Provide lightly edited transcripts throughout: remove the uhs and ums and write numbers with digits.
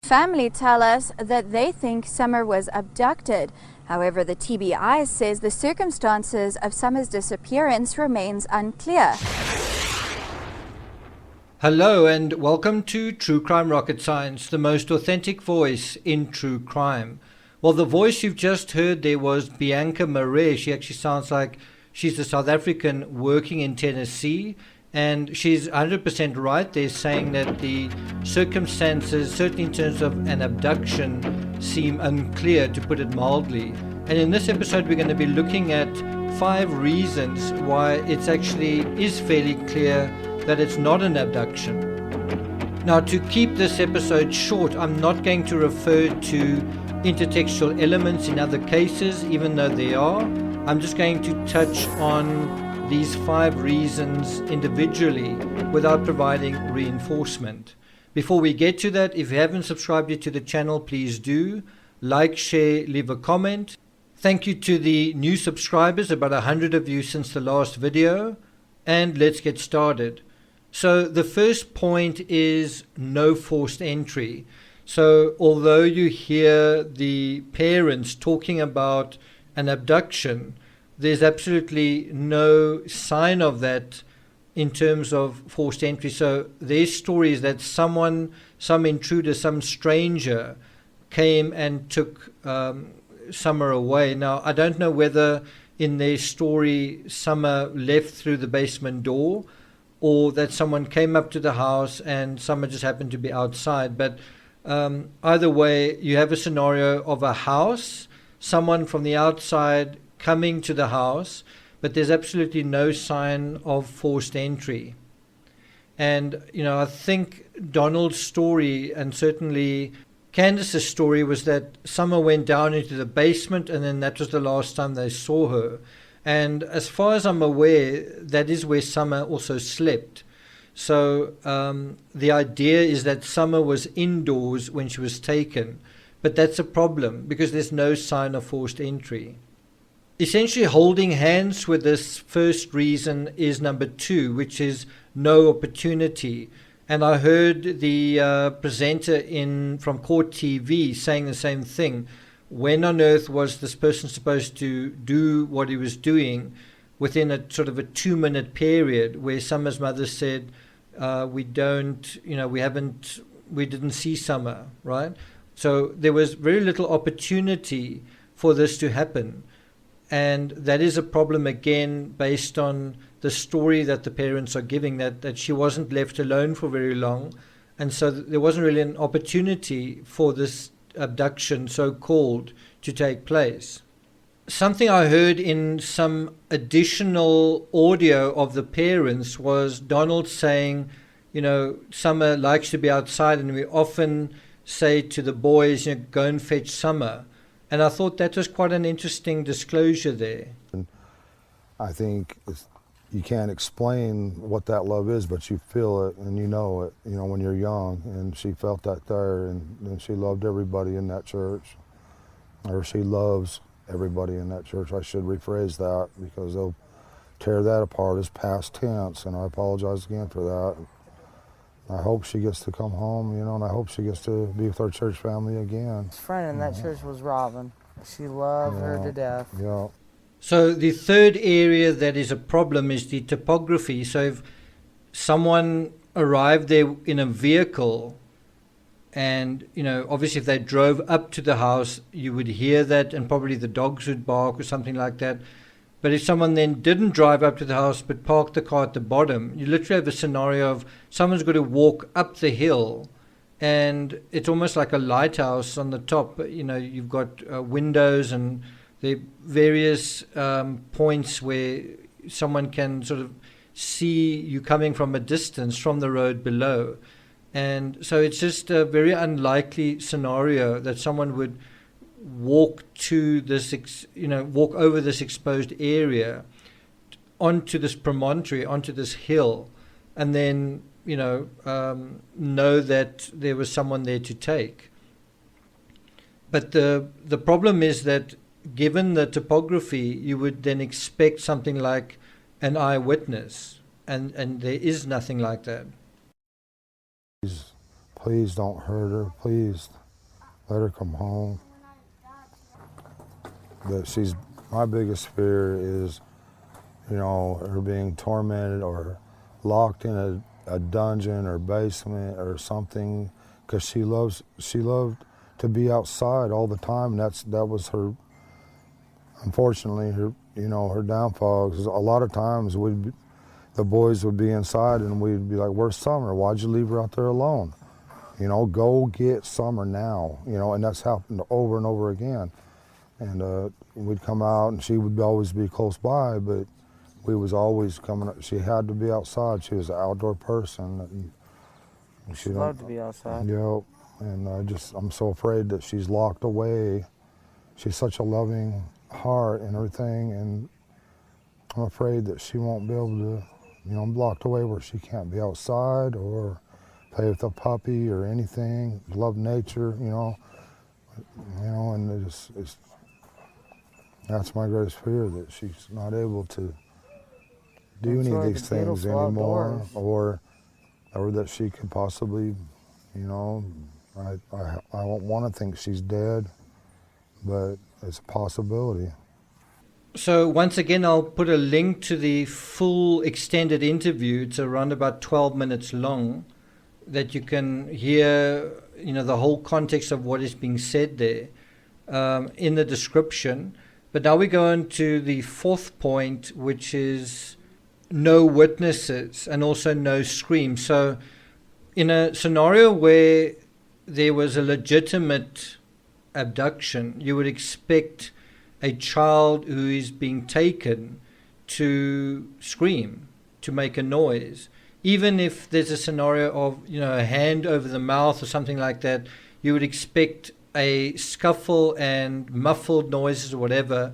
family tell us that they think Summer was abducted. However, the TBI says the circumstances of Summer's disappearance remains unclear. Hello and welcome to True Crime Rocket Science, the most authentic voice in true crime. Well, the voice you've just heard there was Bianca Marais. She actually sounds like she's a South African working in Tennessee, and she's 100% right. They're saying that the circumstances, certainly in terms of an abduction, seem unclear, to put it mildly. And in this episode, we're going to be looking at 5 reasons why it's actually is fairly clear that it's not an abduction. Now, to keep this episode short, I'm not going to refer to intertextual elements in other cases, even though they are. I'm just going to touch on these 5 reasons individually without providing reinforcement. Before we get to that, if you haven't subscribed yet to the channel, please do. Like, share, leave a comment. Thank you to the new subscribers, about 100 of you since the last video. And let's get started. So the first point is no forced entry. So although you hear the parents talking about an abduction, there's absolutely no sign of that in terms of forced entry. So their story is that some intruder, some stranger came and took Summer away. Now, I don't know whether in their story Summer left through the basement door, or that someone came up to the house and Summer just happened to be outside. But either way, you have a scenario of a house, someone from the outside coming to the house, but there's absolutely no sign of forced entry. And, I think Donald's story, and certainly Candace's story, was that Summer went down into the basement and then that was the last time they saw her. And as far as I'm aware, that is where Summer also slept. So the idea is that Summer was indoors when she was taken. But that's a problem because there's no sign of forced entry. Essentially, holding hands with this first reason is number 2, which is no opportunity. And I heard the presenter from Court TV saying the same thing. When on earth was this person supposed to do what he was doing within a sort of a 2-minute period where Summer's mother said, we didn't see Summer, right? So there was very little opportunity for this to happen. And that is a problem, again, based on the story that the parents are giving, that she wasn't left alone for very long. And so there wasn't really an opportunity for this abduction, so-called, to take place. Something I heard in some additional audio of the parents was Donald saying, Summer likes to be outside, and we often say to the boys, go and fetch Summer. And I thought that was quite an interesting disclosure there. I think you can't explain what that love is, but you feel it and you know it, when you're young. And she felt that there, and she loved everybody in that church. Or she loves everybody in that church. I should rephrase that because they'll tear that apart as past tense, and I apologize again for that. I hope she gets to come home, and I hope she gets to be with our church family again. His friend in that church was Robin. She loved her to death. Yeah. So the third area that is a problem is the topography. So if someone arrived there in a vehicle and, obviously if they drove up to the house, you would hear that and probably the dogs would bark or something like that. But if someone then didn't drive up to the house but parked the car at the bottom, you literally have a scenario of someone's got to walk up the hill, and it's almost like a lighthouse on the top. You've got windows, and there are various points where someone can sort of see you coming from a distance from the road below. And so it's just a very unlikely scenario that someone would walk to this, walk over this exposed area onto this promontory, onto this hill, and then, know that there was someone there to take. But the problem is that given the topography, you would then expect something like an eyewitness, and there is nothing like that. Please don't hurt her, please. let her come home. My biggest fear is, her being tormented or locked in a dungeon or basement or something, because she loved to be outside all the time. That was her, unfortunately, her downfall. 'Cause a lot of times the boys would be inside and we'd be like, "Where's Summer? Why'd you leave her out there alone? Go get Summer now." And that's happened over and over again. And we'd come out and she would always be close by, but we was always coming up. She had to be outside. She was an outdoor person. And She loved to be outside. Yep. And I'm so afraid that she's locked away. She's such a loving heart and everything, and I'm afraid that she won't be able to, locked away where she can't be outside or play with a puppy or anything, love nature, and that's my greatest fear, that she's not able to do any of these things anymore, or that she could possibly, I don't want to think she's dead, but it's a possibility. So once again, I'll put a link to the full extended interview. It's around about 12 minutes long, that you can hear, the whole context of what is being said there in the description. But now we go on to the fourth point, which is no witnesses and also no scream. So in a scenario where there was a legitimate abduction, you would expect a child who is being taken to scream, to make a noise. Even if there's a scenario of, a hand over the mouth or something like that, you would expect a scuffle and muffled noises or whatever,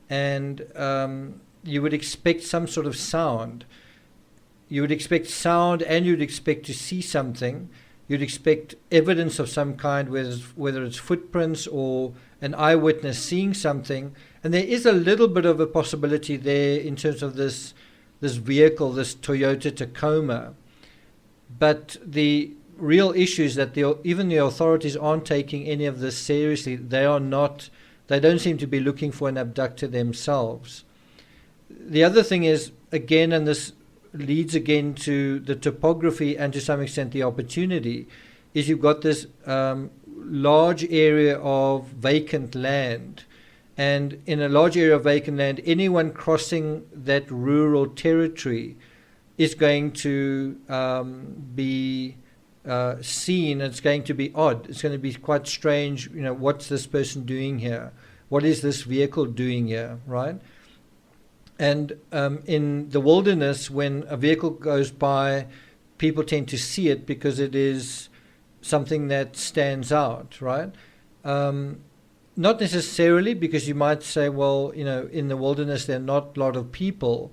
and you would expect some sort of sound. You would expect sound, and you'd expect to see something. You'd expect evidence of some kind, whether it's footprints or an eyewitness seeing something. And there is a little bit of a possibility there in terms of this vehicle, this Toyota Tacoma. But the real issue is that even the authorities aren't taking any of this seriously. They don't seem to be looking for an abductor themselves. The other thing is, again, and this leads again to the topography and to some extent the opportunity, is you've got this large area of vacant land. And in a large area of vacant land, anyone crossing that rural territory is going to be seen. It's going to be odd. It's going to be quite strange. What's this person doing here? What is this vehicle doing here, right? And in the wilderness, when a vehicle goes by, people tend to see it because it is something that stands out, right? Not necessarily, because you might say, well, in the wilderness there are not a lot of people.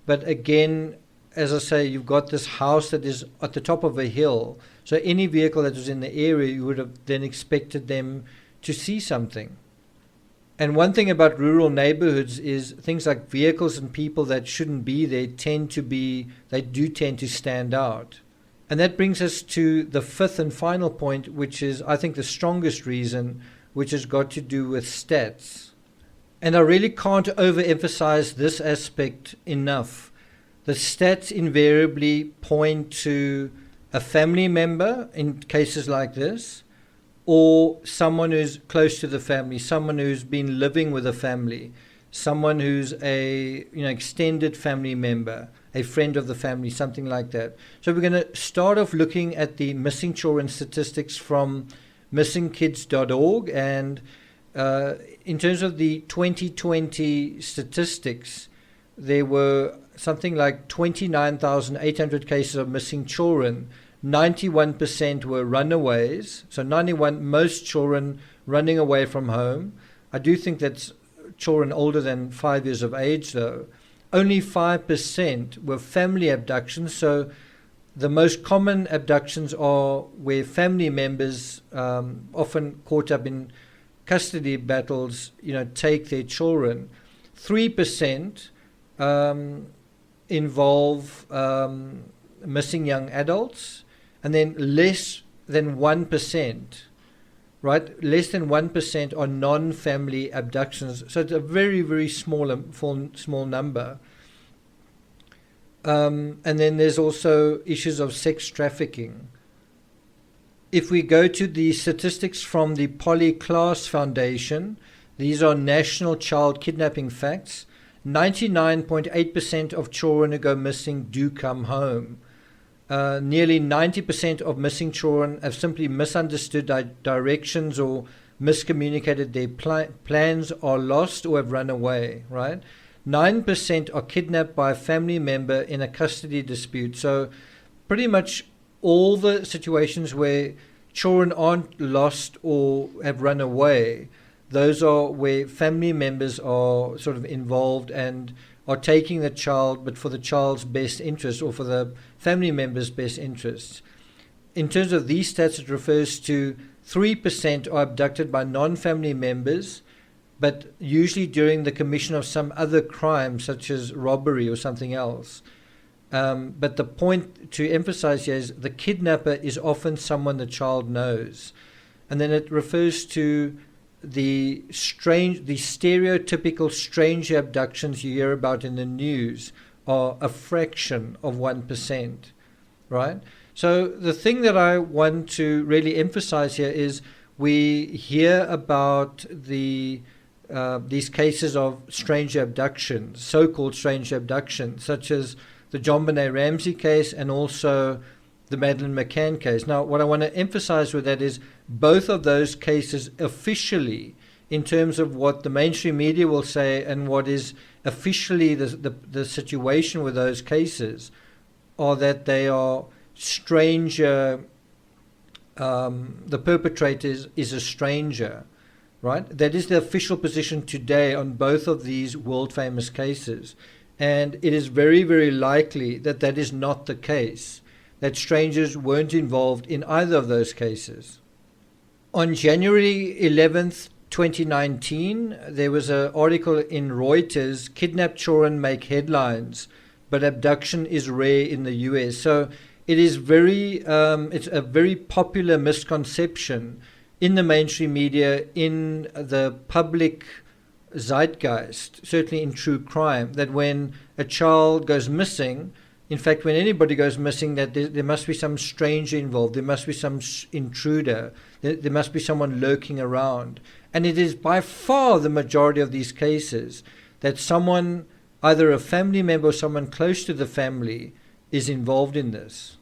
But again, as I say, you've got this house that is at the top of a hill. So any vehicle that was in the area, you would have then expected them to see something. And one thing about rural neighborhoods is things like vehicles and people that shouldn't be there they do tend to stand out. And that brings us to the fifth and final point, which is, I think, the strongest reason, which has got to do with stats. And I really can't overemphasize this aspect enough. The stats invariably point to a family member in cases like this, or someone who's close to the family, someone who's been living with a family, someone who's a extended family member, a friend of the family, something like that. So we're going to start off looking at the missing children statistics from missingkids.org, and in terms of the 2020 statistics, there were something like 29,800 cases of missing children. 91% were runaways, so most children running away from home. I do think that's children older than 5 years of age, though. Only 5% were family abductions, so the most common abductions are where family members, often caught up in custody battles, take their children. 3% involve missing young adults, and then less than 1% right? Less than 1% are non-family abductions. So it's a very, very small number. And then there's also issues of sex trafficking. If we go to the statistics from the Polyclass Foundation, these are national child kidnapping facts. 99.8% of children who go missing do come home. Nearly 90% of missing children have simply misunderstood directions or miscommunicated their plans, are lost or have run away, right? 9% are kidnapped by a family member in a custody dispute. So pretty much all the situations where children aren't lost or have run away, those are where family members are sort of involved and are taking the child, but for the child's best interest or for the family member's best interests. In terms of these stats, it refers to 3% are abducted by non-family members, but usually during the commission of some other crime, such as robbery or something else. But the point to emphasize here is the kidnapper is often someone the child knows. And then it refers to the stereotypical stranger abductions you hear about in the news are a fraction of 1%, right? So the thing that I want to really emphasize here is we hear about these cases of stranger abductions, so-called stranger abductions, such as the John Benet Ramsey case and also the Madeleine McCann case. Now, what I want to emphasize with that is both of those cases officially, in terms of what the mainstream media will say and what is officially the situation with those cases, are that they are stranger, the perpetrator is a stranger, right? That is the official position today on both of these world-famous cases. And it is very, very likely that that is not the case, that strangers weren't involved in either of those cases. On January 11th, 2019, there was an article in Reuters, "Kidnapped Children Make Headlines, but Abduction is Rare in the US." So it is it's a very popular misconception in the mainstream media, in the public zeitgeist, certainly in true crime, that when a child goes missing, in fact, when anybody goes missing, that there must be some stranger involved, there must be some intruder, there must be someone lurking around. And it is by far the majority of these cases that someone, either a family member or someone close to the family, is involved in this.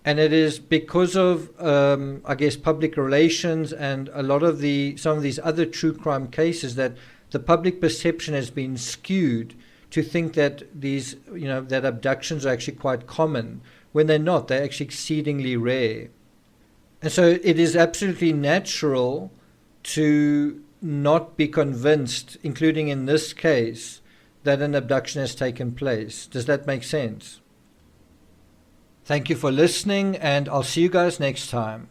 And it is because of, I guess, public relations and a lot of some of these other true crime cases that the public perception has been skewed to think that that abductions are actually quite common, when they're not. They're actually exceedingly rare. And so it is absolutely natural to not be convinced, including in this case, that an abduction has taken place. Does that make sense? Thank you for listening, and I'll see you guys next time.